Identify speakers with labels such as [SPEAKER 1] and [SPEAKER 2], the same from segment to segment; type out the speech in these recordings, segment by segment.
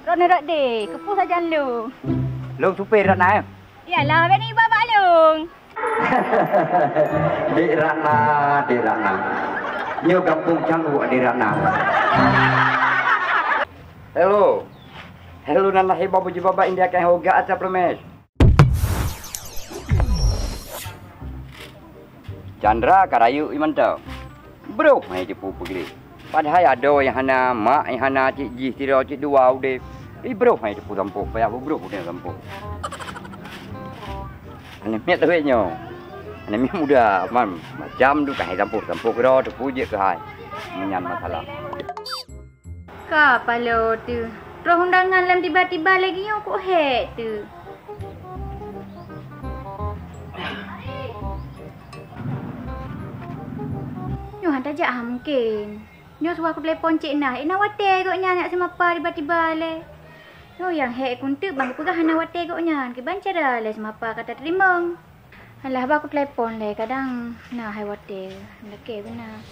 [SPEAKER 1] Rona rak deh, kepuh saja lu.
[SPEAKER 2] Long supir Ratna.
[SPEAKER 1] Yalah, bini bapak Long.
[SPEAKER 2] Di Ratna, di Ratna. Nyo kampung canggu di Ratna. Hello. Hello nana heba buji baba India kan hoga aca promes. Chandra karayu iman tau. Bro, mai cepu pergi. Padahal ada yang hana mak, yang hana cik ji, cik dua udah. Bro, mai cepu tampuk. Payah bro udah tampuk. Ane miat tu nyo. Ane miat muda, man macam tu kai tampuk ro tu puji ke hai. Menyan masalah.
[SPEAKER 1] Kapa lo tu? Roh undangan lam tiba-tiba lagi yang kok hek tu. Nyo hantar jak mungkin. Nyo suruh aku telepon cik nah. Nak wate kok nyanyak sama apa tiba-tiba le. Nyo yang hek kuntuk bang aku pegah nak wate kok nyan. Ke bancara le sama apa kata terima. Alah aku telepon le kadang nah hai wate. Leke benar.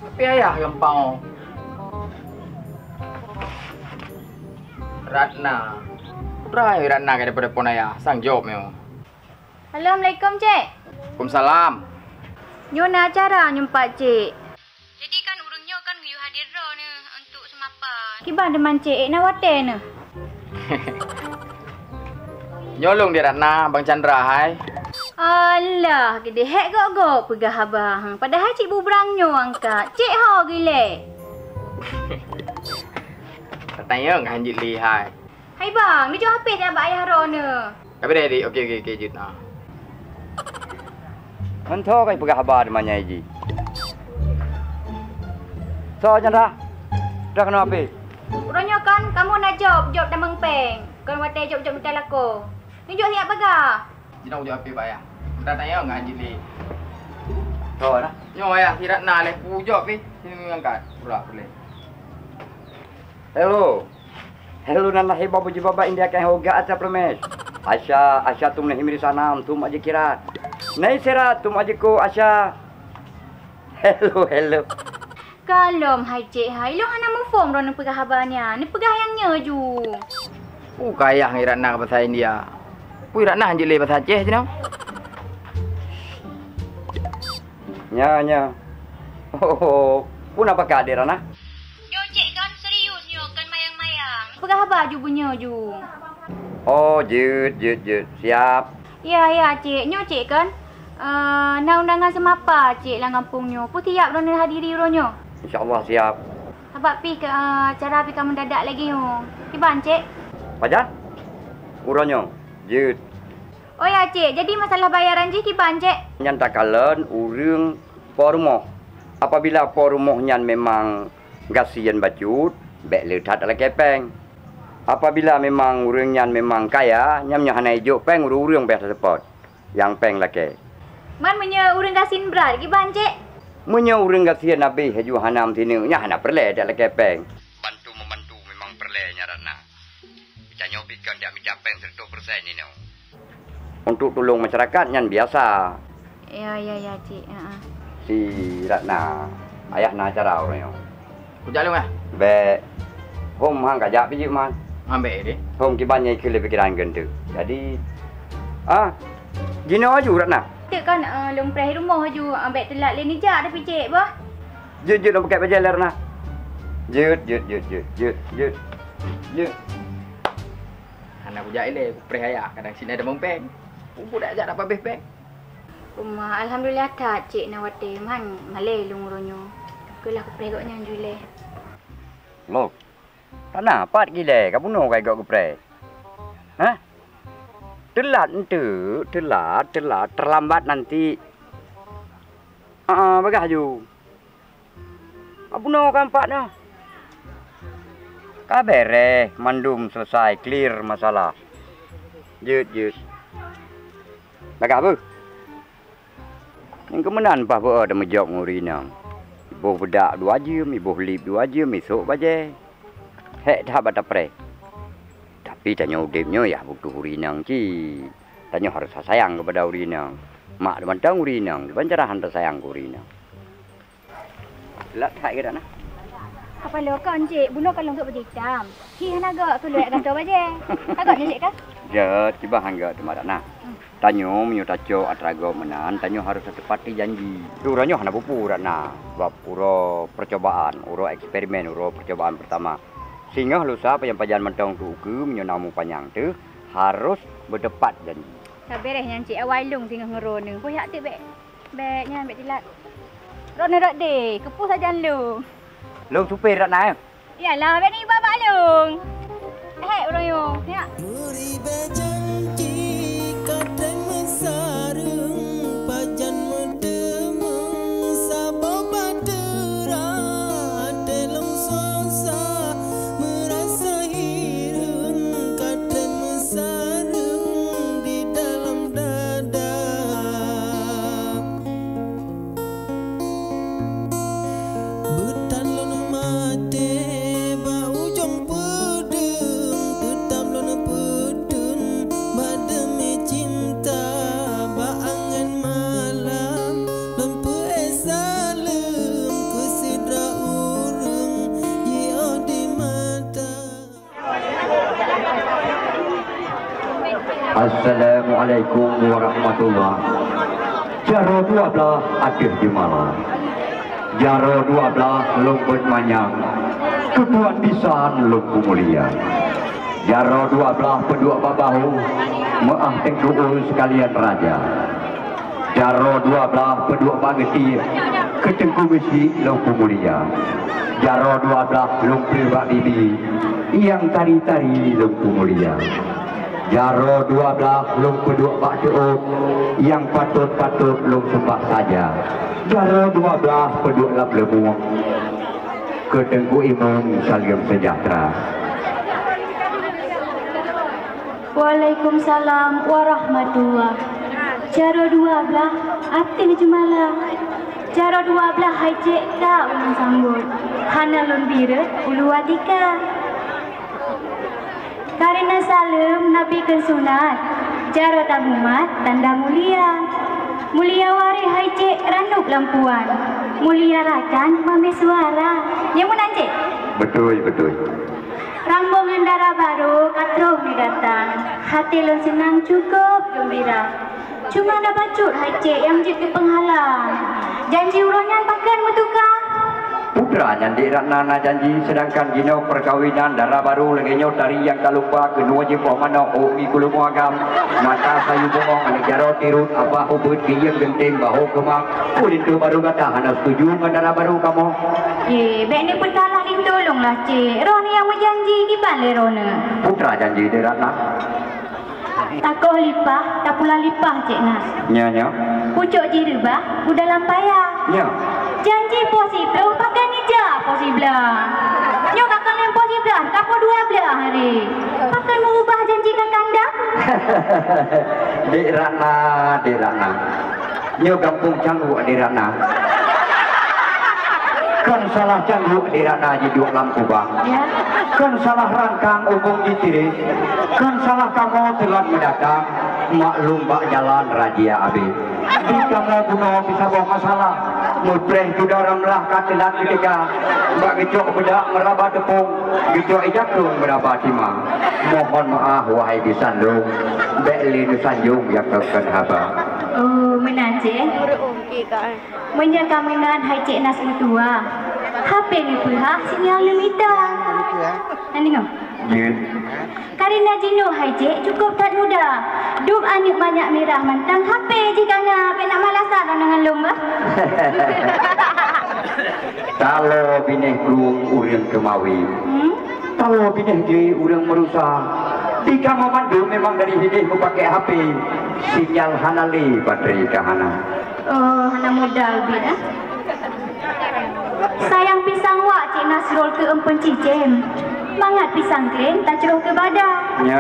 [SPEAKER 3] Tapi ayah gampang. Ratna. Try Ratna ke daripada pon ayah. Sang jawab meo.
[SPEAKER 1] Assalamualaikum cik.
[SPEAKER 3] Waalaikumsalam.
[SPEAKER 1] Nyo nak acara nyumpat cik. Jadi kan urungnya kan you hadir ro ni untuk semapan. Kiban deman cik nak wate ni.
[SPEAKER 3] Nyolong dia Ratna, Bang Chandra hai.
[SPEAKER 1] Alah, gede hek gok pegah abang. Padahal cik bubrangnya angkat. Cik ho gile.
[SPEAKER 3] Katanya ngah hanjit li hai.
[SPEAKER 1] Hai bang, ni jauh habis dah abang ayah ro ni.
[SPEAKER 3] Tapi dah okey jut nah.
[SPEAKER 2] Mentho kai pegah habar demanya ji. So Chandra. Dah kena apa?
[SPEAKER 1] Urangnya kan kamu nak job damang peng. Kan wate job minta lako. Ni job siap pegah.
[SPEAKER 3] Jinau jawab apa ayah? Katanya ngah hanjit li.
[SPEAKER 2] So dah.
[SPEAKER 3] Nyo ayah si Ratna le pujok pi. Sini angkat. Pula boleh.
[SPEAKER 2] Hello. Hello nana heba buji baba India kan hoga aca promes. Asya tum nahi miri sanam tum aja kirat. Nai sera tum aja ko Asya. Hello.
[SPEAKER 1] Kalom hai cik hai. Lu hana mu form ro ni pegah habarnya. Ni pegah yang nya ju.
[SPEAKER 3] Kayah ngi Ratna ke bahasa India. Pui Ratna hanjit li bahasa Aceh jinau.
[SPEAKER 2] Nya. Oh. Pun apa kadir Rana?
[SPEAKER 1] Yo cik kan serius nyo kan mayang-mayang. Pegah habar ju punya ju.
[SPEAKER 2] Oh, jut. Siap.
[SPEAKER 1] Ya cik. Nyo cik kan. Nak undangan semapa cik lah kampung nyo. Pu tiap ro ni hadiri ro nyo.
[SPEAKER 2] InsyaAllah siap.
[SPEAKER 1] Abang pi ke acara pi kamu mendadak lagi nyo. Tiban cik.
[SPEAKER 2] Pajan? Uronyo. Jut.
[SPEAKER 1] Oh ya cik, jadi masalah bayaran cik tiban cik.
[SPEAKER 2] Nyan takalan urang porumoh. Apabila porumoh nyan memang gasian bacut, bek letat ala kepeng. Apabila memang urang nyan memang kaya, nyam hanai jo peng urang bek support. Yang peng lake.
[SPEAKER 1] Man punya urang gasin berat kiban cik.
[SPEAKER 2] Munya urang gasian nabi haju hanam sini, nya hana perle dak lake peng. Membantu memang perle nya Ratna. Bicanyo bikan dak minta peng 100% ni no. Untuk tolong masyarakat nyan biasa.
[SPEAKER 1] Ya cik.
[SPEAKER 2] Si Ratna ayah na acara orangnya.
[SPEAKER 3] Kujak lu mah.
[SPEAKER 2] Be hom hang kajak pi man.
[SPEAKER 3] Ambek dia.
[SPEAKER 2] Hom ki banyak ke pikiran gentu. Jadi gino aju Ratna.
[SPEAKER 1] Cik kan lumpreh rumah ju ambek telat le ni jak tapi cik bah.
[SPEAKER 2] Jut nak pakai baju Ratna. Jut.
[SPEAKER 3] Anak kujak ile preh ayah kadang sini ada mempeng. Budak ajak dapat beh.
[SPEAKER 1] Rumah alhamdulillah tak cik nak wate man malai lungronyo. Kelah ku pregok nyan jule.
[SPEAKER 2] Lo. Tanah pat gile ka bunuh kai gok kupre. Hah? Telat terlambat nanti. Bagaju. Abuno kan pak dah. Kabere mandum selesai clear masalah. Jut. Baga apa? Yang kemenan apa ada mejok ngurina. Ibu bedak 2 jam, ibu lip 2 jam, esok baje. Hek dah bata pre. Tapi tanya udipnya ya butuh urinang ci. Tanya harus sayang kepada urinang. Mak depan tang urinang, depan carahan tersayang urinang. Lat hak kita nah.
[SPEAKER 1] Apa lo kan cik, bunuh kalau untuk berhitam. Hian agak aku lihat kata baje. Agaknya cik kan?
[SPEAKER 2] Ya, tiba hangga temadana. Tanyo menyo taco atrago menan, tanyo harus tepati janji. Uranyo hana pupu rana, bab uro percobaan, uro eksperimen, uro percobaan pertama. Sehingga lusa pajan mentong tu ke menyo namu panjang tu harus berdepat janji.
[SPEAKER 1] Sabareh yang cik awal lung tinggal ngerona. Boyak tu beknya bek tilat. Rona rak deh, kepuh saja lung.
[SPEAKER 2] Lung supir rana.
[SPEAKER 1] Yalah, bek ni bapak lung. Orang yo, ya.
[SPEAKER 2] Assalamualaikum warahmatullahi. Jaro 12 akhir di malam. Jaro 12 lumput manyang. Kebuan pisan lumpu mulia. Jaro 12 pendua babahu. Maah tengkuul sekalian raja. Jaro 12 pendua pageti. Ketengku besi lumpu mulia. Jaro 12 lumpu bak bibi. Yang tari-tari lumpu mulia. Jaro 12 lung kedua Pak Teuk yang patut-patut lung sembah saja. Jaro 12 peduk lap lemuk ke Tengku Imam salam sejahtera.
[SPEAKER 1] Waalaikumsalam warahmatullahi. Jaro 12 atin jumala. Jaro 12 hajek tak ulun sambut. Hana lun bira ulu adika. Karena salam Nabi ke sunat. Jaro tabumat tanda mulia. Mulia wari hajek ranuk lampuan. Mulia rakan mame suara. Yang mana cik?
[SPEAKER 2] Betul.
[SPEAKER 1] Rambungan darah baru katrok ni datang. Hati lo senang cukup gembira. Cuma nak bacut hajek yang jadi penghalang. Janji uronyan pakan mutukah?
[SPEAKER 2] Putra nyandik Ratna janji sedangkan gino perkawinan darah baru lengenyo tari yang tak lupa kedua jipoh mana umi kulu muagam mata sayu bongong anak jaro tirut apa hubut kiyem genting bahu kemang itu baru kata hana setuju dengan darah baru kamu
[SPEAKER 1] bek ni pentalah ni tolonglah cik Rona yang menjanji di balik Rona
[SPEAKER 2] Putra janji di Ratna
[SPEAKER 1] takoh lipah tak pula lipah cik Nas
[SPEAKER 2] nya
[SPEAKER 1] pucuk jirubah udah lampaya
[SPEAKER 2] nya
[SPEAKER 1] janji posible pakai nija posible nyok akan yang posible kapo 12 hari pakai mengubah janji ke kandang
[SPEAKER 2] di Ratna nyok kampung cangguk di Ratna kan salah cangguk di Ratna di dua lampu bang
[SPEAKER 1] ya
[SPEAKER 2] kan salah rangkang umum di tiri kan salah kamu telah mendatang maklum bak jalan rajia abi di kamu guna bisa bawa masalah mutreh sudah ramlah katelan ketika bak gecok bedak meraba tepung gecok ijaklung berapa timang mohon maaf wahai disandung bekli nusanjung yang terken haba
[SPEAKER 1] oh menanjeh menyangka menan hai cik nas tua HP ni pula sinyal limita nanti ngom
[SPEAKER 2] jin
[SPEAKER 1] karena jino hai cik cukup tak muda duk anik banyak merah mantang HP jika nak nak malasan dengan lomba
[SPEAKER 2] kalau binih guru urang kemawi kalau binih je urang merusak jika memandu memang dari hidup memakai HP sinyal hanali baterai kahana
[SPEAKER 1] oh hana modal bin sayang pisang wak cik Nasrul ke empen cijem mangat pisang klen tak ceruh ke badan
[SPEAKER 2] nya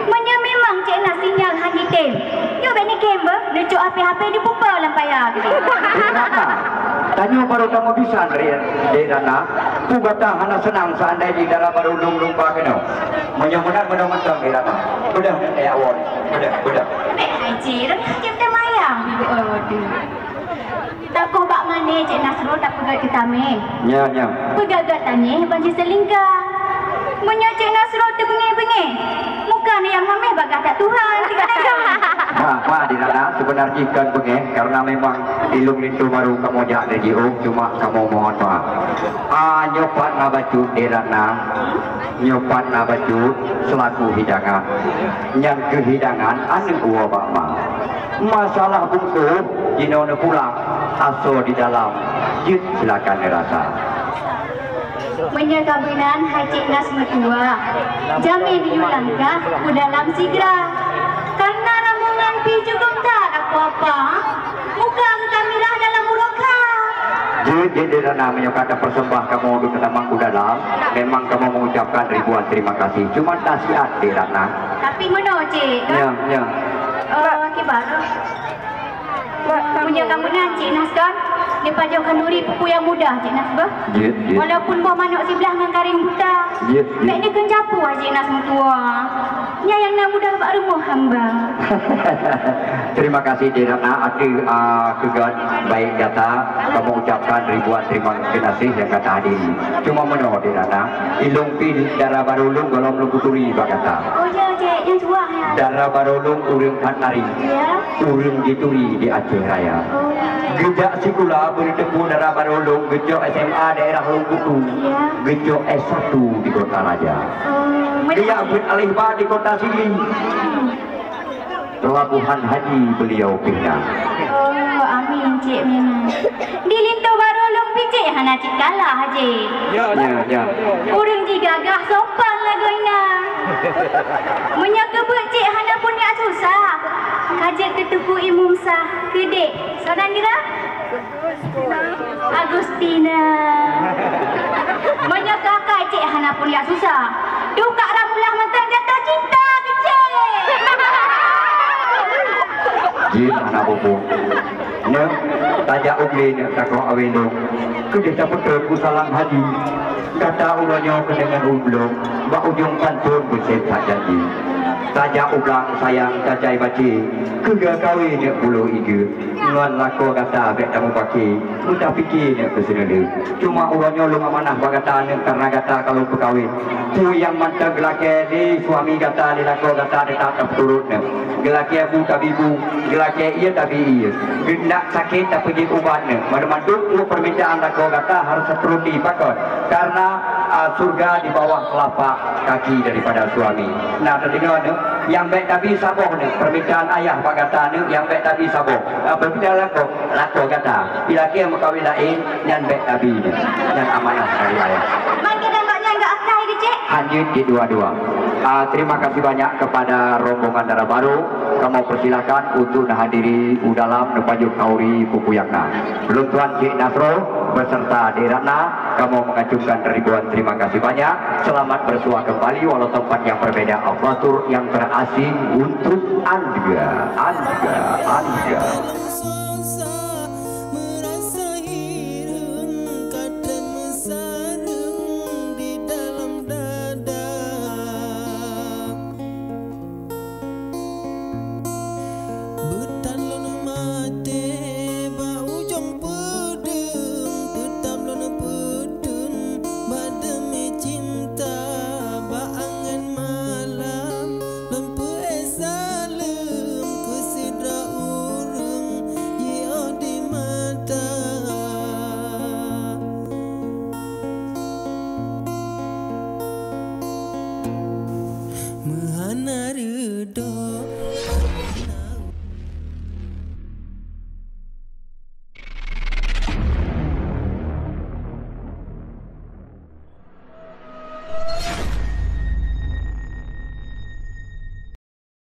[SPEAKER 1] menya memang cik Nas sinyal handi tem yo beni kembe lucu HP di pupa lampaya gitu
[SPEAKER 2] tanya baru kamu bisa dari Rana ku kata hana senang seandainya di dalam baru lumpa kena menyemunan mentang di Rana udah awon udah
[SPEAKER 1] cik cip temayang aduh Takoh bak mana Cik Nasrul tak pegat kita me.
[SPEAKER 2] Nya nya.
[SPEAKER 1] Pegagat tanya banci selingkah. Menyo Cik Nasrul tu bengih-bengih. Muka ni yang mameh bagah tak Tuhan tiga negara.
[SPEAKER 2] Wah, di nana sebenarnya ikan bengeh karena memang ilung itu baru kamu jak dari cuma kamu mohon maaf. Nyopat nabaju di nana, nyopat nabaju selaku hidangan. Yang kehidangan anu gua bakma. Masalah bungku jino pulang aso di dalam. Jut silakan dirasa.
[SPEAKER 1] Menyakabinan Haji Nas Metua jamin diulangkah ku dalam sigra karena ramungan pi juga tak aku apa muka kamilah dalam muroka.
[SPEAKER 2] Jadi namanya kata persembah kamu untuk ketamangku dalam memang kamu mengucapkan ribuan terima kasih cuma nasihat di Ratna
[SPEAKER 1] tapi mana Cik
[SPEAKER 2] ya
[SPEAKER 1] kan?
[SPEAKER 2] ya
[SPEAKER 1] Kibaru punya kamu Cik Nas kan Lepas jauh kenduri pupu yang mudah Cik Nas bah. Walaupun buah manuk sebelah dengan karing buta. Baiknya kan capu Cik Nas mutua. Nya yang nak mudah bak rumah hamba.
[SPEAKER 2] Terima kasih Dirana Ati kegat baik kata kamu ucapkan ribuan terima kasih yang kata hadir. Cuma menoh Dirana ilung pil darah barulung golong lukuturi bak kata.
[SPEAKER 1] Oh ya Cik yang suah ya.
[SPEAKER 2] Darah barulung urung hatari.
[SPEAKER 1] Ya.
[SPEAKER 2] Urung dituri di Aceh Raya.
[SPEAKER 1] Oh.
[SPEAKER 2] Gejak sikula bertemu darah barulung gejok SMA daerah Lungkutu.
[SPEAKER 1] Ya.
[SPEAKER 2] Gejok S1 di Kota Raja.
[SPEAKER 1] Oh.
[SPEAKER 2] Dia beralihbah di Kota Sigi. Pelabuhan Haji beliau pindah.
[SPEAKER 1] Oh, amin Cik Mina. Di Linto Barolong picik hana Cik kalah Haji.
[SPEAKER 2] Ya.
[SPEAKER 1] Urang ji gagah sopan lagunya. Menyaka cik hana pun dia susah. Kajak ketuku imum sah kedek. Saudara kira? Agustina. Menyaka cik hana pun dia susah. Duka ramulah mentang jatuh cinta kecil.
[SPEAKER 2] Jin anak bobo. Ne, tajak ugli ne takok awelo. Kedesa putraku salang haji. Kata ulanya dengan ublong, bak ujung pantun bersih tak janji. Tajak ublang sayang cacai baci, kega kawin ne bulu igu. Nuan lako kata bek tamu paki, muta fikir ne kesenelu. Cuma ulanya lu amanah kata ne karena kata kalau berkawin. Tu yang mantap gelake ni suami kata di lako kata dia tak turut ne. Gelaki abu tapi ibu, gelaki ia tapi ia. Gendak sakit tak pergi ubat ne. Madu-madu permintaan lako kata harus seteruti pakon. Karena surga di bawah telapak kaki daripada suami. Nah, terdengar ne, yang baik tapi sabar ne. Permintaan ayah pak kata ne, yang baik tapi sabar. Permintaan lako kata, bila kia mengkawin lain, yang baik tapi ne, yang amanah dari ayah.
[SPEAKER 1] Mungkin nampaknya enggak akai di Cik.
[SPEAKER 2] Lanjut di dua-dua. Terima kasih banyak kepada rombongan darah baru. Kamu persilakan untuk hadiri dalam Nepajuk Kauri Pupuyakna. Belum Tuan Cik Nasro beserta Diratna, kamu mengacungkan ribuan terima kasih banyak. Selamat bersuah kembali walau tempat yang berbeda. Aflatur yang terasing untuk Anda.